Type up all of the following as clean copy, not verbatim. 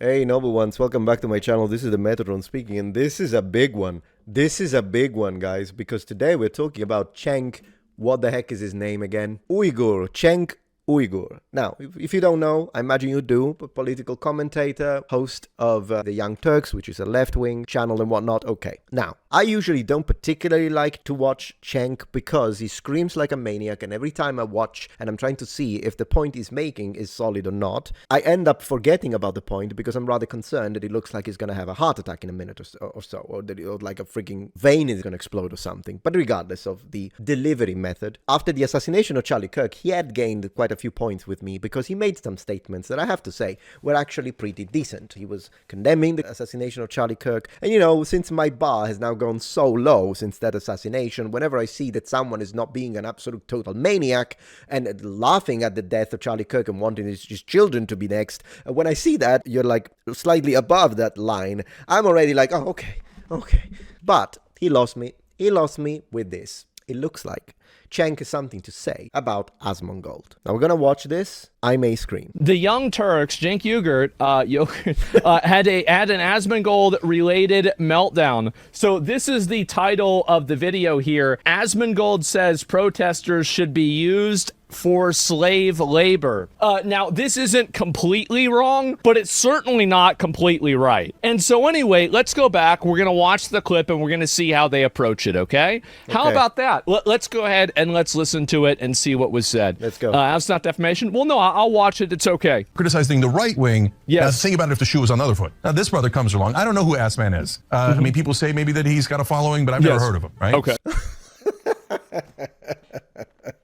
Hey, noble ones, welcome back to my channel. This is the Metatron speaking, and this is a big one. This is a big one, guys, because today we're talking about Cenk. What the heck is his name again? Uygur. Cenk Uygur. Now, if you don't know, I imagine you do, but political commentator, host of the Young Turks, which is a left-wing channel and whatnot. Okay. Now, I usually don't particularly like to watch Cenk because he screams like a maniac, and every time I watch and I'm trying to see if the point he's making is solid or not, I end up forgetting about the point because I'm rather concerned that it looks like he's going to have a heart attack in a minute or so, or that like a freaking vein is going to explode or something. But regardless of the delivery method, after the assassination of Charlie Kirk, he had gained quite a few points with me because he made some statements that I have to say were actually pretty decent. He was condemning the assassination of Charlie Kirk, and you know, since my bar has now gone so low since that assassination, whenever I see that someone is not being an absolute total maniac and laughing at the death of Charlie Kirk and wanting his children to be next, when I see that you're like slightly above that line, I'm already like, oh, okay. But he lost me with this. It looks like Cenk has something to say about Asmongold. Now we're gonna watch this. I may scream. The Young Turks, Cenk Uygur, had an Asmongold related meltdown. So this is the title of the video here. Asmongold says protesters should be used for slave labor. Now, this isn't completely wrong, but it's certainly not completely right. And so anyway, let's go back. We're going to watch the clip and we're going to see how they approach it, okay? How about that? Let's go ahead and let's listen to it and see what was said. Let's go. That's not defamation? Well, no, I'll watch it. It's okay. Criticizing the right wing. Yes. Now, think about it if the shoe was on the other foot. Now, this brother comes along. I don't know who Assman is. I mean, people say maybe that he's got a following, but I've never heard of him, right? Okay.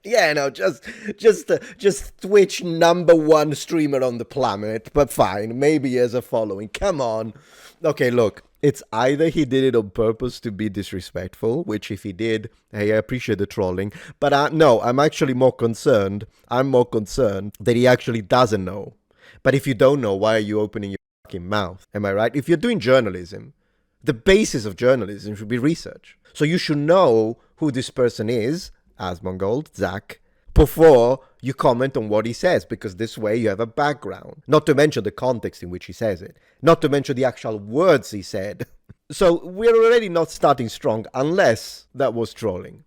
Yeah, no, just Twitch #1 streamer on the planet, but fine, maybe he has a following. Come on. Okay, look, it's either he did it on purpose to be disrespectful, which if he did, hey, I appreciate the trolling, but no, I'm actually more concerned. I'm more concerned that he actually doesn't know. But if you don't know, why are you opening your fucking mouth? Am I right? If you're doing journalism, the basis of journalism should be research. So you should know who this person is, Asmongold, Zach, before you comment on what he says, because this way you have a background. Not to mention the context in which he says it. Not to mention the actual words he said. So we're already not starting strong, unless that was trolling.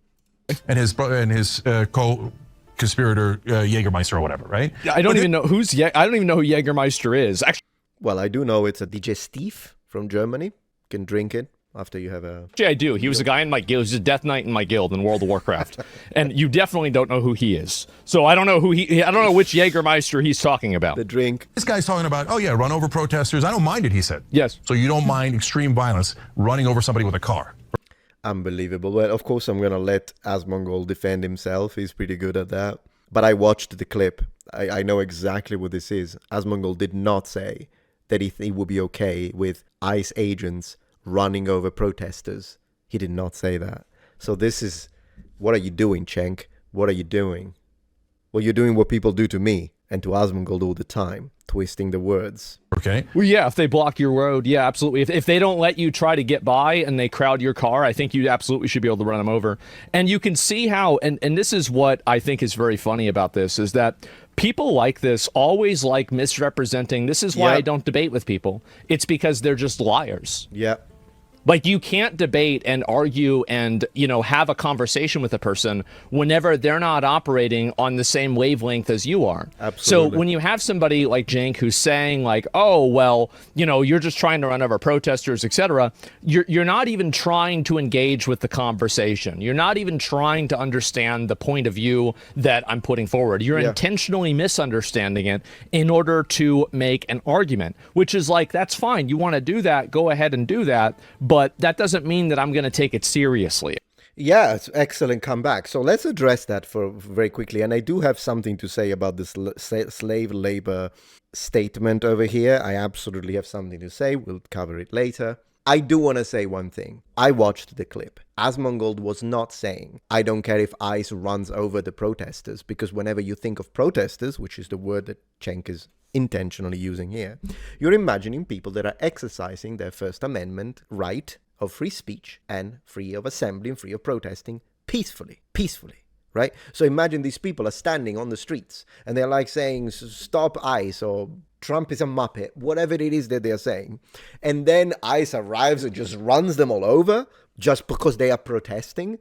And his co-conspirator Jägermeister or whatever, right? I don't even know who Jägermeister is. Actually, Well, I do know it's a digestif from Germany. You can drink it after you have a... I do. He was a guy in my guild. He was a Death Knight in my guild in World of Warcraft. And you definitely don't know who he is. So I don't know I don't know which Jägermeister he's talking about. The drink. This guy's talking about, oh yeah, run over protesters. I don't mind it, he said. Yes. So you don't mind extreme violence, running over somebody with a car. Unbelievable. Well, of course, I'm going to let Asmongold defend himself. He's pretty good at that. But I watched the clip. I know exactly what this is. Asmongold did not say that he would be okay with ICE agents running over protesters. He did not say that. So this is, what are you doing, Cenk? What are you doing? Well, you're doing what people do to me and to Asmongold all the time, twisting the words. Okay. Well, yeah, if they block your road, yeah, absolutely. If they don't let you try to get by and they crowd your car, I think you absolutely should be able to run them over. And you can see how, and this is what I think is very funny about this, is that people like this always like misrepresenting. This is why I don't debate with people. It's because they're just liars. Yeah. Like, you can't debate and argue and, you know, have a conversation with a person whenever they're not operating on the same wavelength as you are. Absolutely. So when you have somebody like Cenk who's saying like, oh, well, you know, you're just trying to run over protesters, etc., you're not even trying to engage with the conversation. You're not even trying to understand the point of view that I'm putting forward. You're intentionally misunderstanding it in order to make an argument, which is like, that's fine. You want to do that, go ahead and do that. But that doesn't mean that I'm going to take it seriously. Yeah, it's excellent comeback. So let's address that for very quickly. And I do have something to say about this slave labor statement over here. I absolutely have something to say. We'll cover it later. I do want to say one thing. I watched the clip. Asmongold was not saying, I don't care if ICE runs over the protesters, because whenever you think of protesters, which is the word that Cenk is intentionally using here, you're imagining people that are exercising their First Amendment right of free speech and free of assembly and free of protesting peacefully, right? So imagine these people are standing on the streets and they're like saying, stop ICE, or Trump is a muppet, whatever it is that they're saying. And then ICE arrives and just runs them all over just because they are protesting.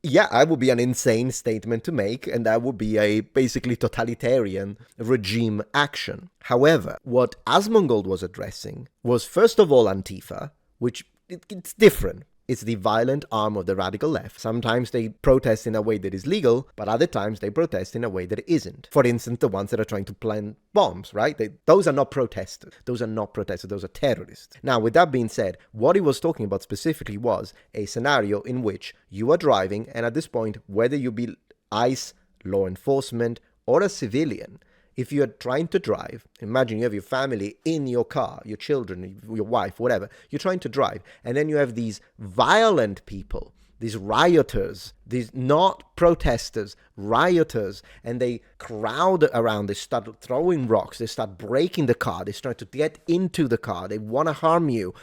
Yeah, that would be an insane statement to make, and that would be a basically totalitarian regime action. However, what Asmongold was addressing was, first of all, Antifa, which it's different. It's the violent arm of the radical left. Sometimes they protest in a way that is legal, but other times they protest in a way that isn't. For instance, the ones that are trying to plant bombs, right? Those are not protesters. Those are not protesters. Those are terrorists. Now, with that being said, what he was talking about specifically was a scenario in which you are driving, and at this point, whether you be ICE, law enforcement, or a civilian, if you are trying to drive, imagine you have your family in your car, your children, your wife, whatever, you're trying to drive, and then you have these violent people, these rioters, these not protesters, rioters, and they crowd around, they start throwing rocks, they start breaking the car, they start to get into the car, they want to harm you,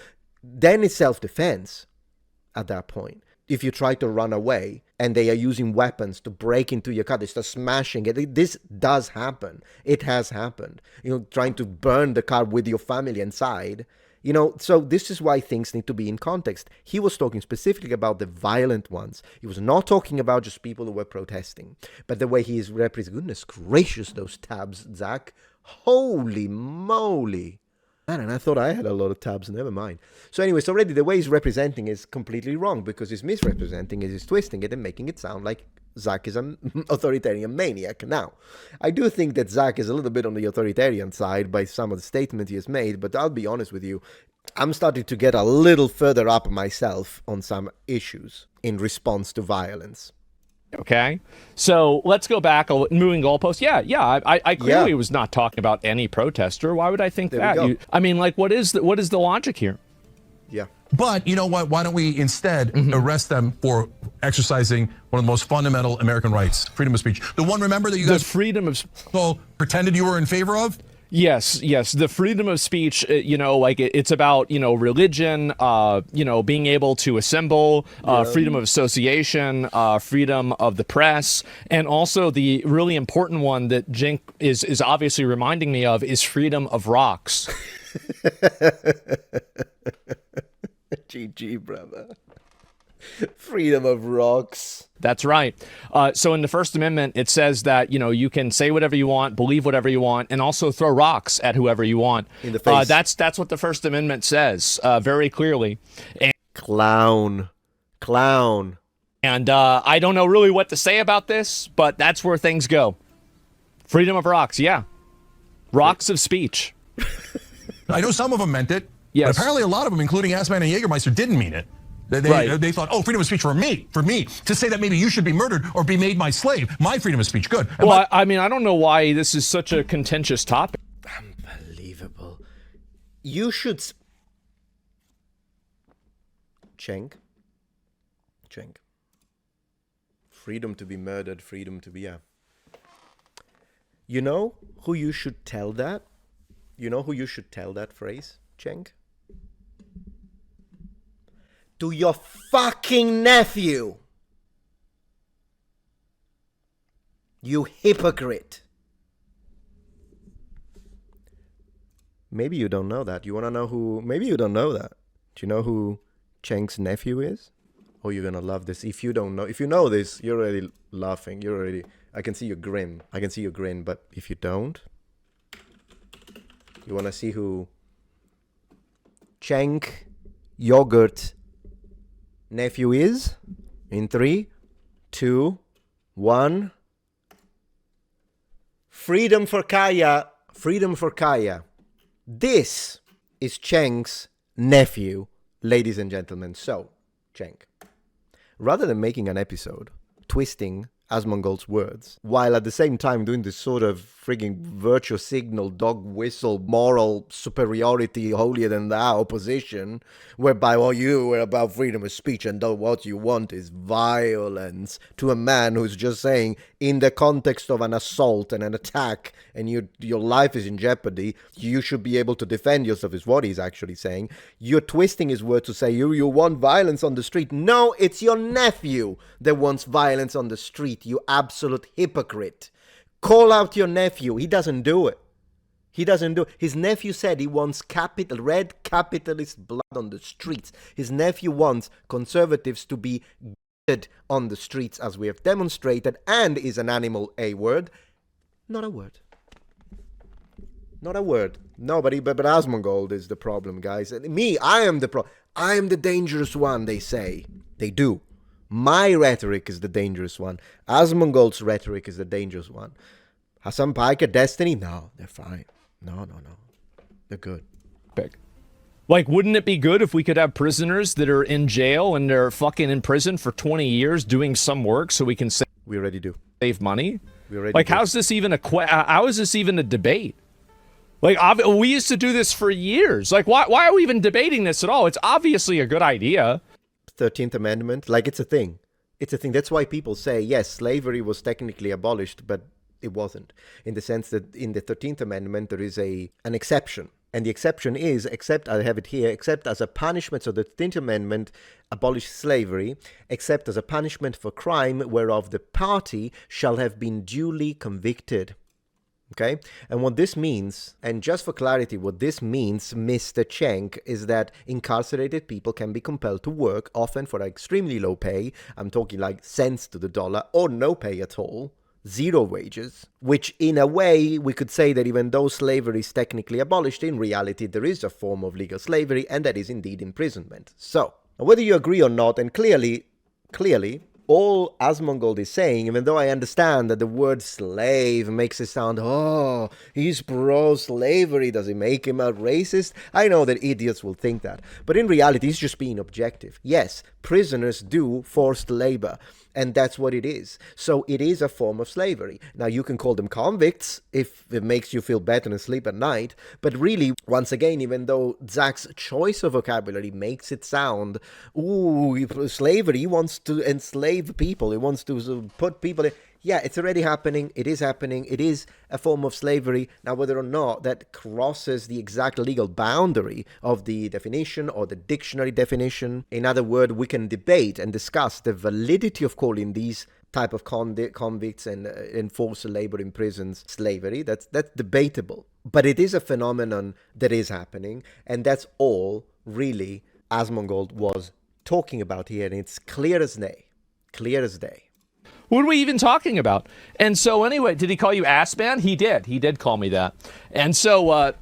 then it's self-defense at that point. If you try to run away and they are using weapons to break into your car, they start smashing it. This does happen. It has happened. Trying to burn the car with your family inside. So this is why things need to be in context. He was talking specifically about the violent ones. He was not talking about just people who were protesting. But the way he is representing, goodness gracious, those tabs, Zach. Holy moly. Man, and I thought I had a lot of tabs, never mind. So anyways, already the way he's representing is completely wrong, because he's misrepresenting it, he's twisting it and making it sound like Zach is an authoritarian maniac. Now, I do think that Zach is a little bit on the authoritarian side by some of the statements he has made, but I'll be honest with you, I'm starting to get a little further up myself on some issues in response to violence. Okay, so let's go back. Moving goalposts. Yeah. I clearly was not talking about any protester. Why would I think that? What is the logic here? Yeah. But you know what? Why don't we instead arrest them for exercising one of the most fundamental American rights, freedom of speech? The one, remember, that you guys pretended you were in favor of? Yes. The freedom of speech, it's about, religion, being able to assemble, freedom of association, freedom of the press, and also the really important one that Cenk is obviously reminding me of is freedom of rocks. GG, brother. Freedom of rocks. That's right. So in the First Amendment, it says that, you can say whatever you want, believe whatever you want, and also throw rocks at whoever you want. In the face. That's what the First Amendment says very clearly. And Clown. And I don't know really what to say about this, but that's where things go. Freedom of rocks, yeah. Rocks of speech. I know some of them meant it. Yes. But apparently a lot of them, including Assman and Jägermeister, didn't mean it. They thought, freedom of speech for me, to say that maybe you should be murdered or be made my slave. My freedom of speech, good. Well, I don't know why this is such a contentious topic. Unbelievable. You should... Cenk. Freedom to be murdered, freedom to be... Yeah. You know who you should tell that? You know who you should tell that phrase, Cenk? To your fucking nephew. You hypocrite. Maybe you don't know that. You want to know who... Maybe you don't know that. Do you know who Cenk's nephew is? Oh, you're going to love this. If you don't know... If you know this, you're already laughing. You're already... I can see your grin. But if you don't... You want to see who Cenk Uygur nephew is? In 3, 2, 1. Freedom for Kaya. This is Cenk's nephew, ladies and gentlemen. So, Cenk, rather than making an episode twisting Asmongold's words, while at the same time doing this sort of frigging virtue signal, dog whistle, moral superiority, holier than thou position, whereby all you were about freedom of speech and what you want is violence, to a man who's just saying, in the context of an assault and an attack, and your life is in jeopardy, you should be able to defend yourself, is what he's actually saying. You're twisting his word to say you want violence on the street. No, it's your nephew that wants violence on the street. street, you absolute hypocrite. Call out your nephew. He doesn't do it. He doesn't do it. His nephew said he wants red capitalist blood on the streets. His nephew wants conservatives to be on the streets, as we have demonstrated. And is an animal a word? Not a word. Not a word. Nobody, but Asmongold is the problem, guys. Me, I am the problem. I am the dangerous one, they say. They do. My rhetoric is the dangerous one. Asmongold's rhetoric is the dangerous one. Hassan Piker, Destiny? No, they're fine. No. They're good. Big. Like, wouldn't it be good if we could have prisoners that are in jail and they're fucking in prison for 20 years doing some work so we can we already do. Save money? We already like, do. how is this even a debate? Like, we used to do this for years. Like, why are we even debating this at all? It's obviously a good idea. 13th Amendment, like, it's a thing. It's a thing. That's why people say, yes, slavery was technically abolished, but it wasn't. In the sense that in the 13th Amendment, there is an exception. And the exception is, except, I have it here, except as a punishment, so the 13th Amendment abolished slavery, except as a punishment for crime whereof the party shall have been duly convicted. Okay? And what this means, and just for clarity, what this means, Mr. Cenk, is that incarcerated people can be compelled to work, often for extremely low pay. I'm talking like cents to the dollar, or no pay at all. Zero wages, which in a way we could say that even though slavery is technically abolished, in reality there is a form of legal slavery, and that is indeed imprisonment. So, whether you agree or not, and clearly, all Asmongold is saying, even though I understand that the word slave makes it sound, oh, he's pro-slavery, does it make him a racist? I know that idiots will think that. But in reality, he's just being objective. Yes, prisoners do forced labor, and that's what it is. So it is a form of slavery. Now, you can call them convicts if it makes you feel better and sleep at night, but really, once again, even though Zach's choice of vocabulary makes it sound, ooh, slavery, he wants to enslave people, he wants to put people in. Yeah, it's already happening. It is happening. It is a form of slavery. Now, whether or not that crosses the exact legal boundary of the definition or the dictionary definition, in other words, we can debate and discuss the validity of calling these type of convicts and enforced labor in prisons slavery. That's debatable. But it is a phenomenon that is happening, and that's all really Asmongold was talking about here, and it's clear as day. Clear as day. What are we even talking about? And so anyway, did he call you ass man? He did. He did call me that. And so I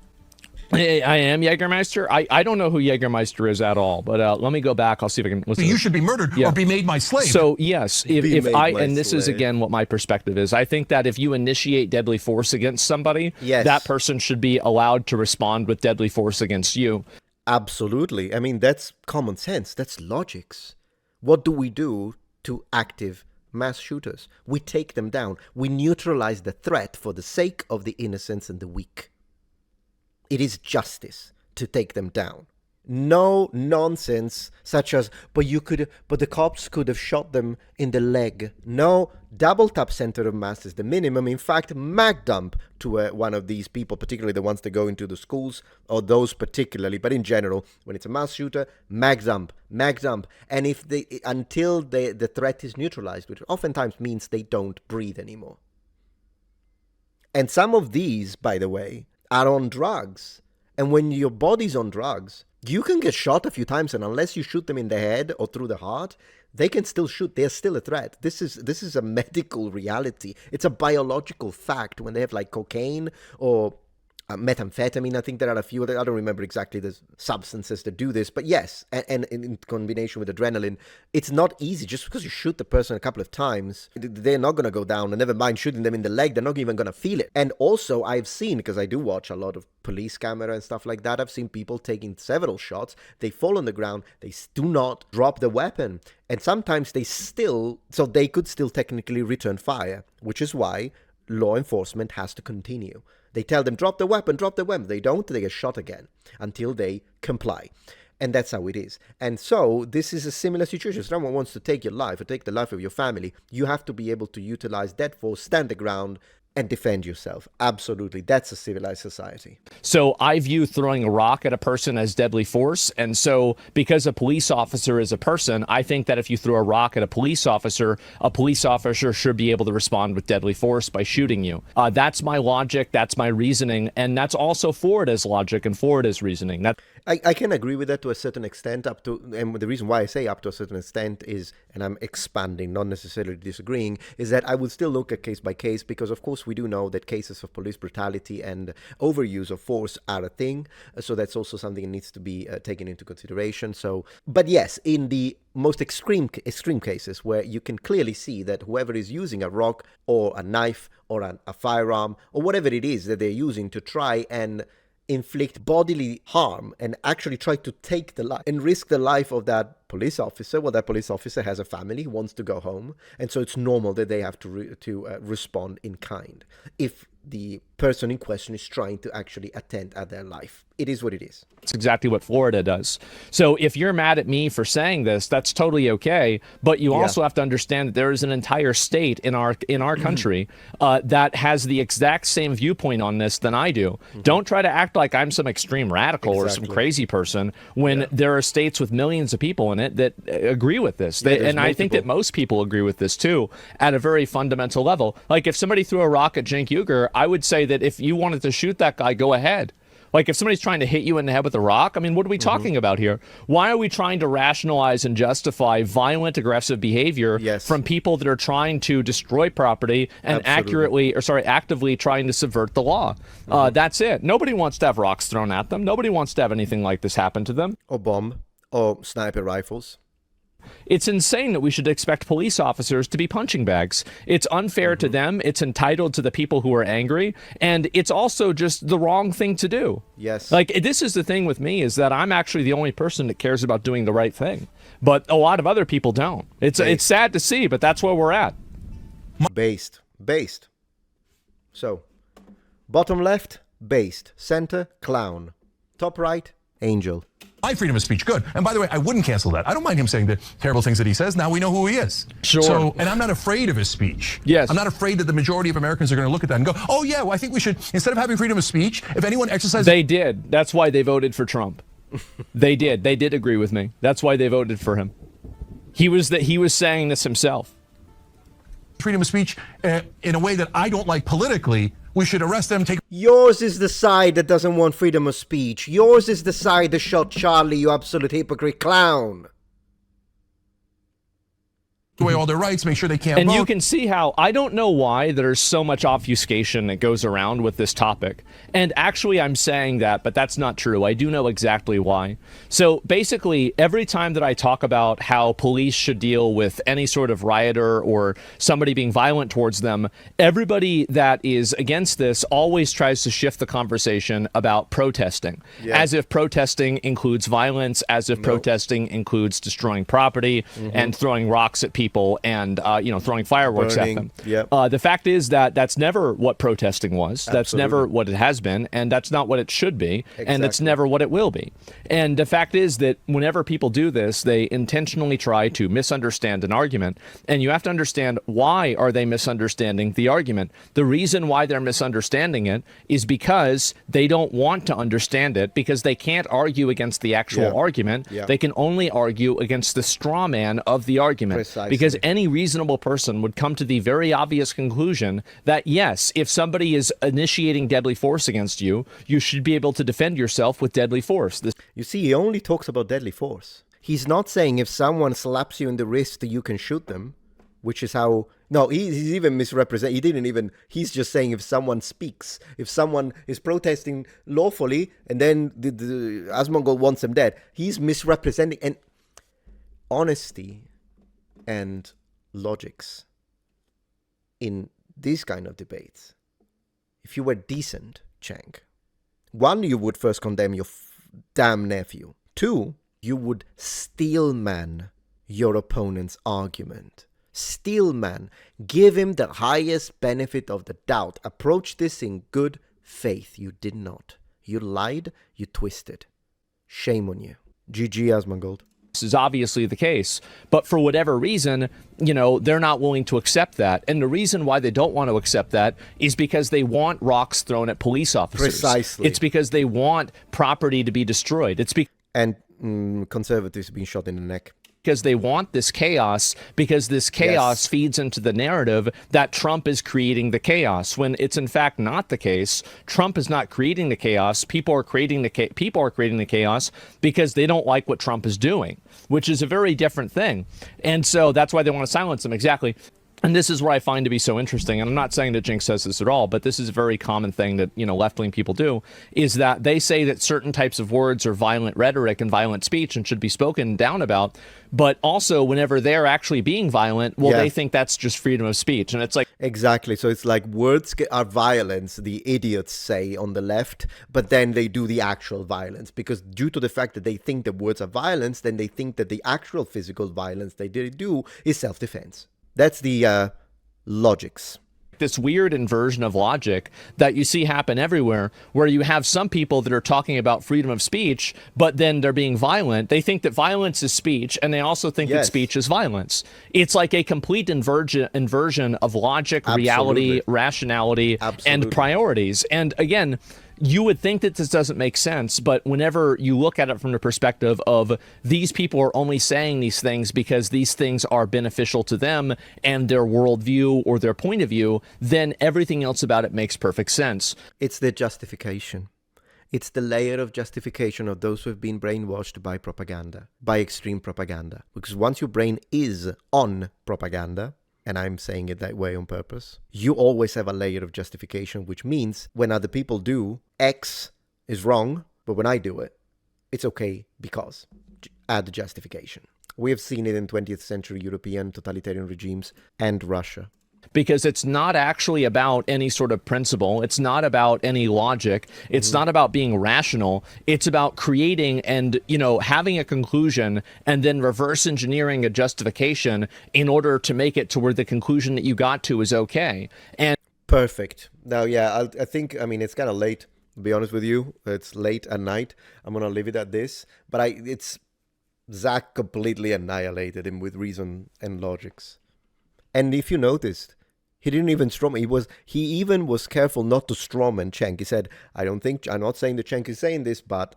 am Jägermeister. I don't know who Jägermeister is at all, but let me go back. I'll see if I can listen. You should be murdered or be made my slave. So yes, if I, and this is again what my perspective is, I think that if you initiate deadly force against somebody, that person should be allowed to respond with deadly force against you. Absolutely. I mean, that's common sense. That's logics. What do we do to active mass shooters? We take them down. We neutralize the threat for the sake of the innocents and the weak. It is justice to take them down. No nonsense such as, but the cops could have shot them in the leg. No, double tap center of mass is the minimum. In fact, mag dump to one of these people, particularly the ones that go into the schools, or those particularly, but in general, when it's a mass shooter, mag dump. And if until the threat is neutralized, which oftentimes means they don't breathe anymore. And some of these, by the way, are on drugs. And when your body's on drugs, you can get shot a few times, and unless you shoot them in the head or through the heart, they can still shoot. They're still a threat. This is a medical reality. It's a biological fact. When they have like cocaine or methamphetamine, I think there are a few. I don't remember exactly the substances that do this, but yes, and in combination with adrenaline, it's not easy. Just because you shoot the person a couple of times, they're not going to go down, and never mind shooting them in the leg, they're not even going to feel it. And also, I've seen, because I do watch a lot of police camera and stuff like that, I've seen people taking several shots, they fall on the ground, they do not drop the weapon, and sometimes they could still technically return fire, which is why law enforcement has to continue. They tell them, drop the weapon. They don't, they get shot again until they comply. And that's how it is. And so this is a similar situation. If someone wants to take your life or take the life of your family, you have to be able to utilize that force, stand the ground, and defend yourself. Absolutely. That's a civilized society. So I view throwing a rock at a person as deadly force. And so because a police officer is a person, I think that if you throw a rock at a police officer should be able to respond with deadly force by shooting you. That's my logic. That's my reasoning. And that's also Florida's logic and Florida's reasoning. I can agree with that to a certain extent, and the reason why I say up to a certain extent is, and I'm expanding, not necessarily disagreeing, is that I would still look at case by case, because of course we do know that cases of police brutality and overuse of force are a thing, so that's also something that needs to be taken into consideration. So, but yes, in the most extreme cases where you can clearly see that whoever is using a rock or a knife or a firearm or whatever it is that they're using to try and inflict bodily harm and actually try to take the life and risk the life of that police officer. Well, that police officer has a family, wants to go home, and so it's normal that they have to respond in kind if the person in question is trying to actually attend at their life. It is what it is. It's exactly what Florida does. So if you're mad at me for saying this, that's totally okay. But you also have to understand that there is an entire state in our country that has the exact same viewpoint on this than I do. Don't try to act like I'm some extreme radical or some crazy person when there are states with millions of people in it that agree with this. And I think that most people agree with this too at a very fundamental level. Like if somebody threw a rock at Cenk Uygur, I would say that if you wanted to shoot that guy, go ahead. Like if somebody's trying to hit you in the head with a rock, I mean, what are we talking about here? Why are we trying to rationalize and justify violent, aggressive behavior from people that are trying to destroy property and actively trying to subvert the law? That's it. Nobody wants to have rocks thrown at them. Nobody wants to have anything like this happen to them. Or bomb, or sniper rifles. It's insane that we should expect police officers to be punching bags. It's unfair to them. It's entitled to the people who are angry. And it's also just the wrong thing to do. Yes. Like, this is the thing with me, is that I'm actually the only person that cares about doing the right thing. But a lot of other people don't. It's sad to see, but that's where we're at. Based. So, bottom left, based. Center, clown. Top right, angel. My freedom of speech, good. And by the way, I wouldn't cancel that. I don't mind him saying the terrible things that he says. Now we know who he is. Sure. So, and I'm not afraid of his speech. Yes. I'm not afraid that the majority of Americans are going to look at that and go, oh yeah, well, I think we should, instead of having freedom of speech, if anyone exercises... They did. That's why they voted for Trump. They did. They did agree with me. That's why they voted for him. He was saying this himself. Freedom of speech in a way that I don't like politically, we should arrest them, take... Yours is the side that doesn't want freedom of speech. Yours is the side that shot Charlie, you absolute hypocrite clown. away all their rights, make sure they can't vote. And you can see how, I don't know why there's so much obfuscation that goes around with this topic. And actually I'm saying that, but that's not true. I do know exactly why. So basically, every time that I talk about how police should deal with any sort of rioter or somebody being violent towards them, everybody that is against this always tries to shift the conversation about protesting, as if protesting includes violence, as if protesting includes destroying property and throwing rocks at people and throwing fireworks at them. The fact is that that's never what protesting was. That's never what it has been, and that's not what it should be, and that's never what it will be. And the fact is that whenever people do this, they intentionally try to misunderstand an argument, and you have to understand, why are they misunderstanding the argument? The reason why they're misunderstanding it is because they don't want to understand it, because they can't argue against the actual argument. They can only argue against the straw man of the argument. Because any reasonable person would come to the very obvious conclusion that, yes, if somebody is initiating deadly force against you, you should be able to defend yourself with deadly force. You see, he only talks about deadly force. He's not saying if someone slaps you in the wrist, you can shoot them, which is how... No, he's even misrepresenting. He didn't even... He's just saying if someone speaks, if someone is protesting lawfully, and then the Asmongold wants them dead, he's misrepresenting. And honesty and logics in these kind of debates, if you were decent, Cenk, one, you would first condemn your damn nephew. Two, you would steelman your opponent's argument. Steelman. Give him the highest benefit of the doubt. Approach this in good faith. You did not. You lied. You twisted. Shame on you. GG, Asmongold. This is obviously the case, but for whatever reason, they're not willing to accept that. And the reason why they don't want to accept that is because they want rocks thrown at police officers. Precisely. It's because they want property to be destroyed. And conservatives being shot in the neck. Because they want this chaos, because this chaos feeds into the narrative that Trump is creating the chaos, when it's in fact not the case. Trump is not creating the chaos. People are creating the chaos because they don't like what Trump is doing, which is a very different thing. And so that's why they want to silence him. Exactly. And this is where I find to be so interesting, and I'm not saying that Cenk says this at all, but this is a very common thing that, left-wing people do, is that they say that certain types of words are violent rhetoric and violent speech and should be spoken down about, but also whenever they're actually being violent, they think that's just freedom of speech. And it's like... Exactly. So it's like words are violence, the idiots say on the left, but then they do the actual violence, because due to the fact that they think that words are violence, then they think that the actual physical violence they do is self-defense. That's the logics. This weird inversion of logic that you see happen everywhere, where you have some people that are talking about freedom of speech, but then they're being violent. They think that violence is speech, and they also think that speech is violence. It's like a complete inversion of logic, reality, rationality, and priorities. And again, you would think that this doesn't make sense, but whenever you look at it from the perspective of these people are only saying these things because these things are beneficial to them and their worldview or their point of view, then everything else about it makes perfect sense. It's the justification. It's the layer of justification of those who have been brainwashed by propaganda, by extreme propaganda. Because once your brain is on propaganda, and I'm saying it that way on purpose, you always have a layer of justification, which means when other people do, X is wrong, but when I do it, it's okay because. Add justification. We have seen it in 20th century European totalitarian regimes and Russia. Because it's not actually about any sort of principle. It's not about any logic. It's not about being rational. It's about creating and, having a conclusion and then reverse engineering a justification in order to make it to where the conclusion that you got to is okay. And perfect. Now, I think, it's kind of late, to be honest with you. It's late at night. I'm going to leave it at this. But Zach completely annihilated him with reason and logics. And if you noticed, he didn't even strawman. He even was careful not to strawman Cenk. He said, I'm not saying that Cenk is saying this, but...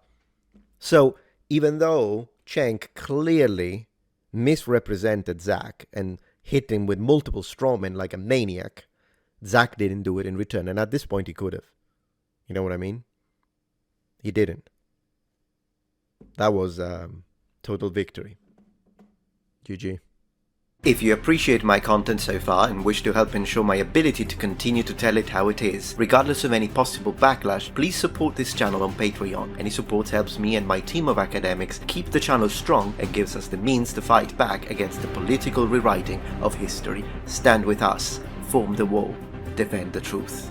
So, even though Cenk clearly misrepresented Zach and hit him with multiple strawmen like a maniac, Zach didn't do it in return. And at this point, he could have. You know what I mean? He didn't. That was total victory. GG. If you appreciate my content so far and wish to help ensure my ability to continue to tell it how it is, regardless of any possible backlash, please support this channel on Patreon. Any support helps me and my team of academics keep the channel strong and gives us the means to fight back against the political rewriting of history. Stand with us, form the wall, defend the truth.